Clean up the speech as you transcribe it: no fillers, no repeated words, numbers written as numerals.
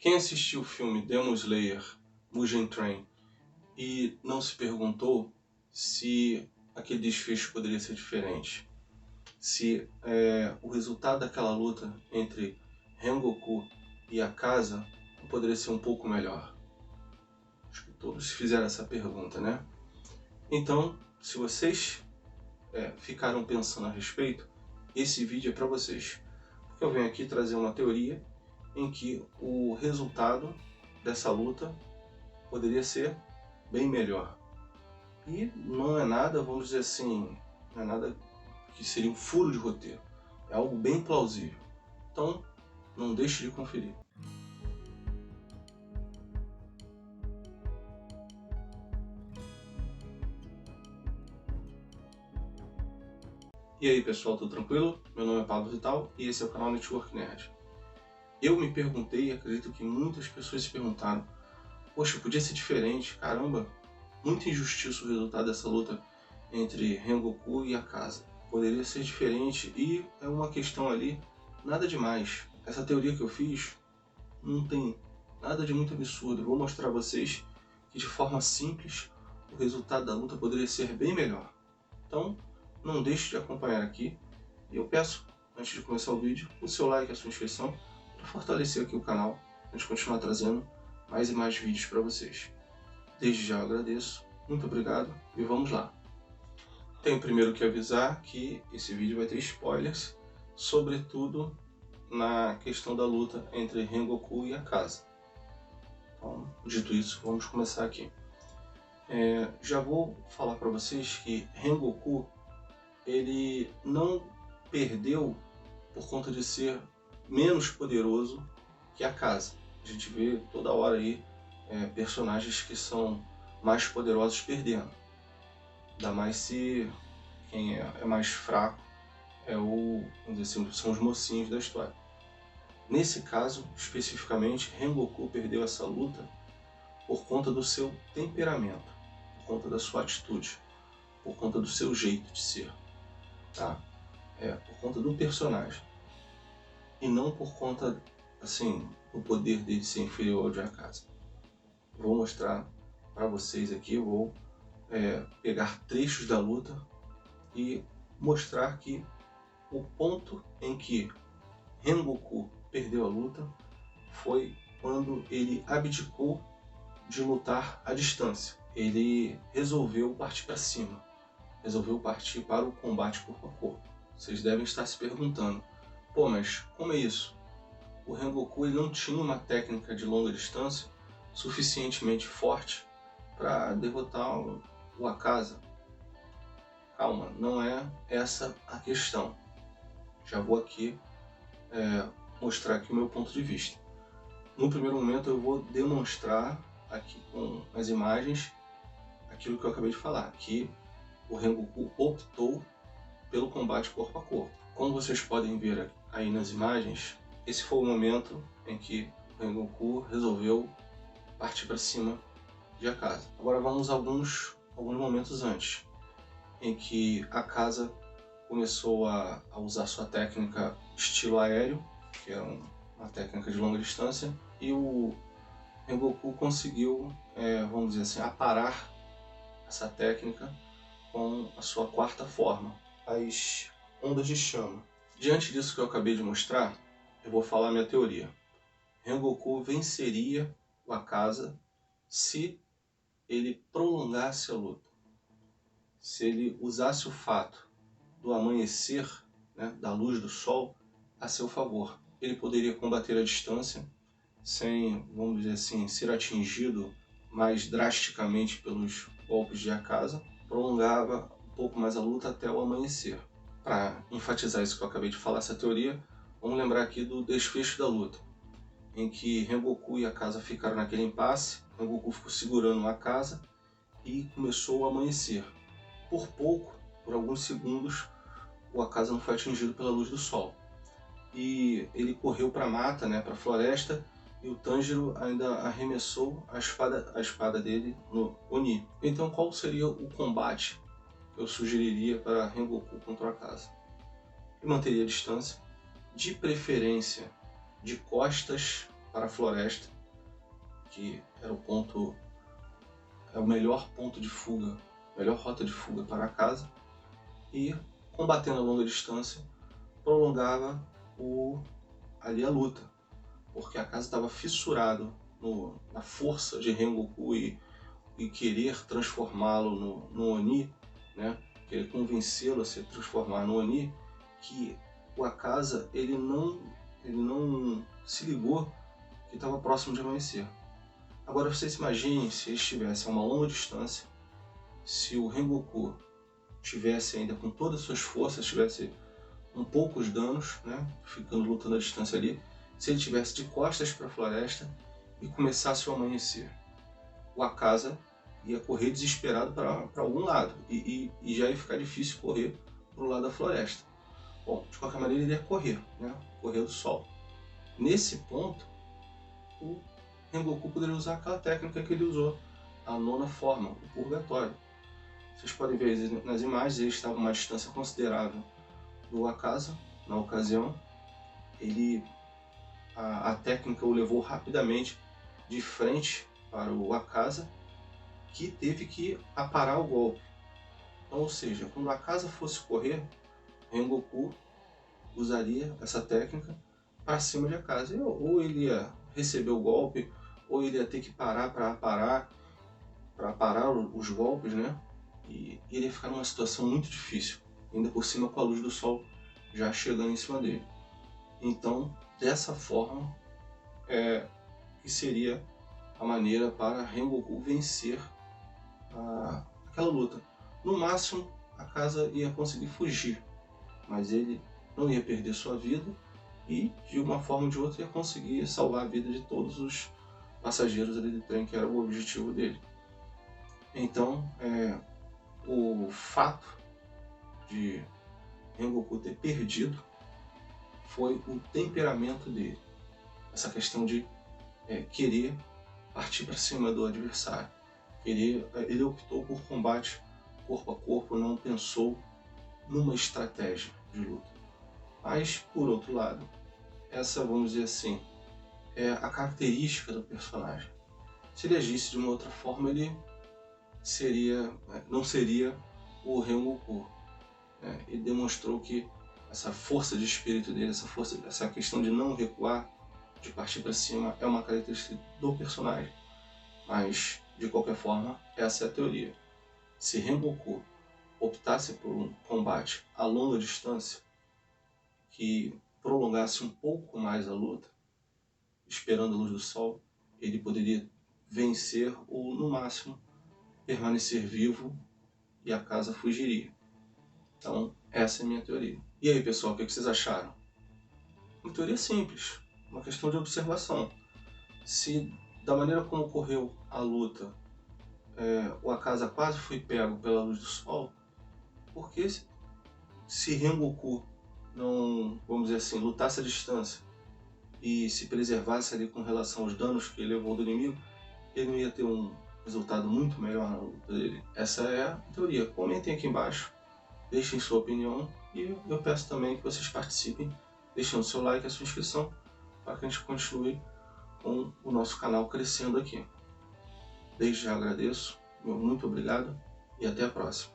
Quem assistiu o filme Demon Slayer, Mugen Train e não se perguntou se aquele desfecho poderia ser diferente, se o resultado daquela luta entre Rengoku e Akaza não poderia ser um pouco melhor? Acho que todos fizeram essa pergunta, né? Então, se vocês ficaram pensando a respeito, esse vídeo é para vocês. Porque eu venho aqui trazer uma teoria em que o resultado dessa luta poderia ser bem melhor. E não é nada, vamos dizer assim, não é nada que seria um furo de roteiro. É algo bem plausível. Então, não deixe de conferir. E aí pessoal, tudo tranquilo? Meu nome é Pablo Vital e esse é o canal Network Nerd. Eu me perguntei, e acredito que muitas pessoas se perguntaram, poxa, podia ser diferente, caramba, muita injustiça o resultado dessa luta entre Rengoku e Akaza. Poderia ser diferente e é uma questão ali, nada demais. Essa teoria que eu fiz não tem nada de muito absurdo. Eu vou mostrar a vocês que de forma simples o resultado da luta poderia ser bem melhor. Então, não deixe de acompanhar aqui. E eu peço, antes de começar o vídeo, o seu like e a sua inscrição para fortalecer aqui o canal, a gente continuar trazendo mais e mais vídeos para vocês. Desde já eu agradeço, muito obrigado e vamos lá. Tenho primeiro que avisar que esse vídeo vai ter spoilers, sobretudo na questão da luta entre Rengoku e Akaza. Então, dito isso, vamos começar aqui. Já vou falar para vocês que Rengoku ele não perdeu por conta de ser menos poderoso que Akaza. A gente vê toda hora aí personagens que são mais poderosos perdendo. Ainda mais se quem é mais fraco vamos dizer assim, são os mocinhos da história. Nesse caso, especificamente, Rengoku perdeu essa luta por conta do seu temperamento, por conta da sua atitude, por conta do seu jeito de ser, tá? Por conta do personagem. E não por conta, assim, do poder dele ser inferior ao de Akaza. Vou mostrar para vocês aqui, vou pegar trechos da luta e mostrar que o ponto em que Rengoku perdeu a luta foi quando ele abdicou de lutar à distância. Ele resolveu partir para cima, resolveu partir para o combate corpo a corpo. Vocês devem estar se perguntando, pô, mas como é isso? O Rengoku ele não tinha uma técnica de longa distância suficientemente forte para derrotar o Akaza. Calma, não é essa a questão. Já vou aqui mostrar aqui o meu ponto de vista. No primeiro momento eu vou demonstrar aqui com as imagens aquilo que eu acabei de falar, que o Rengoku optou pelo combate corpo a corpo. Como vocês podem ver aí nas imagens, esse foi o momento em que o Rengoku resolveu partir para cima de Akaza. Agora vamos a alguns momentos antes, em que Akaza começou a usar sua técnica estilo aéreo, que é uma técnica de longa distância, e o Rengoku conseguiu, vamos dizer assim, aparar essa técnica com a sua quarta forma, as ondas de chama. Diante disso que eu acabei de mostrar, eu vou falar minha teoria. Rengoku venceria o Akaza se ele prolongasse a luta, se ele usasse o fato do amanhecer, né, da luz do sol, a seu favor. Ele poderia combater à distância, sem, vamos dizer assim, ser atingido mais drasticamente pelos golpes de Akaza, prolongava um pouco mais a luta até o amanhecer. Para enfatizar isso que eu acabei de falar, essa teoria, vamos lembrar aqui do desfecho da luta, em que Rengoku e Akaza ficaram naquele impasse, Rengoku ficou segurando Akaza e começou o amanhecer. Por pouco, por alguns segundos, o Akaza não foi atingido pela luz do sol. E ele correu para a mata, né, para a floresta, e o Tanjiro ainda arremessou a espada dele no Oni. Então qual seria o combate que eu sugeriria para Rengoku contra o Akaza? Ele manteria a distância, de preferência de costas para a floresta, que era o melhor ponto de fuga, melhor rota de fuga para a casa, e combatendo a longa distância, prolongava ali a luta, porque a casa estava fissurada na força de Rengoku e querer transformá-lo no Oni, né? Querer convencê-lo a se transformar no Oni, que o Akaza ele não se ligou que estava próximo de amanhecer. Agora vocês imaginem se eles estivessem a uma longa distância, se o Rengoku tivesse ainda com todas as suas forças, tivesse um poucos danos, né, ficando lutando à distância ali, se ele tivesse de costas para a floresta e começasse o amanhecer. O Akaza ia correr desesperado para algum lado e já ia ficar difícil correr para o lado da floresta. Bom, de qualquer maneira ele ia correr, né, correr do sol. Nesse ponto, o Rengoku poderia usar aquela técnica que ele usou, a nona forma, o purgatório. Vocês podem ver nas imagens, ele estava a uma distância considerável do Akaza na ocasião. A técnica o levou rapidamente de frente para o Akaza, que teve que aparar o golpe. Então, ou seja, quando o Akaza fosse correr, Rengoku usaria essa técnica para cima de Akaza. Ou ele ia receber o golpe, ou ele ia ter que parar para parar os golpes, né? E ele ia ficar numa situação muito difícil, ainda por cima com a luz do sol já chegando em cima dele. Então, dessa forma, que seria a maneira para Rengoku vencer aquela luta. No máximo, a casa ia conseguir fugir, mas ele não ia perder sua vida e, de uma forma ou de outra, ia conseguir salvar a vida de todos os passageiros ali do trem, que era o objetivo dele. Então, o fato de Rengoku ter perdido foi o temperamento dele. Essa questão de querer partir para cima do adversário. Ele optou por combate corpo a corpo, não pensou numa estratégia de luta. Mas, por outro lado, essa, vamos dizer assim, é a característica do personagem. Se ele agisse de uma outra forma, ele não seria o Rengoku. Ele demonstrou que essa força de espírito dele, essa questão de não recuar, de partir para cima, é uma característica do personagem. Mas, de qualquer forma, essa é a teoria. Se Rengoku optasse por um combate a longa distância, que prolongasse um pouco mais a luta, esperando a luz do sol, ele poderia vencer ou, no máximo, permanecer vivo e a casa fugiria. Então, essa é a minha teoria. E aí, pessoal, o que vocês acharam? Uma teoria simples, uma questão de observação. Se, da maneira como ocorreu a luta, o Akaza quase foi pego pela luz do sol, porque se Rengoku não, vamos dizer assim, lutasse à distância e se preservasse ali com relação aos danos que ele levou do inimigo, ele não ia ter um resultado muito melhor na luta dele. Essa é a teoria. Comentem aqui embaixo, deixem sua opinião e eu peço também que vocês participem, deixando seu like e a sua inscrição para que a gente continue com o nosso canal crescendo aqui. Desde já agradeço, meu muito obrigado e até a próxima.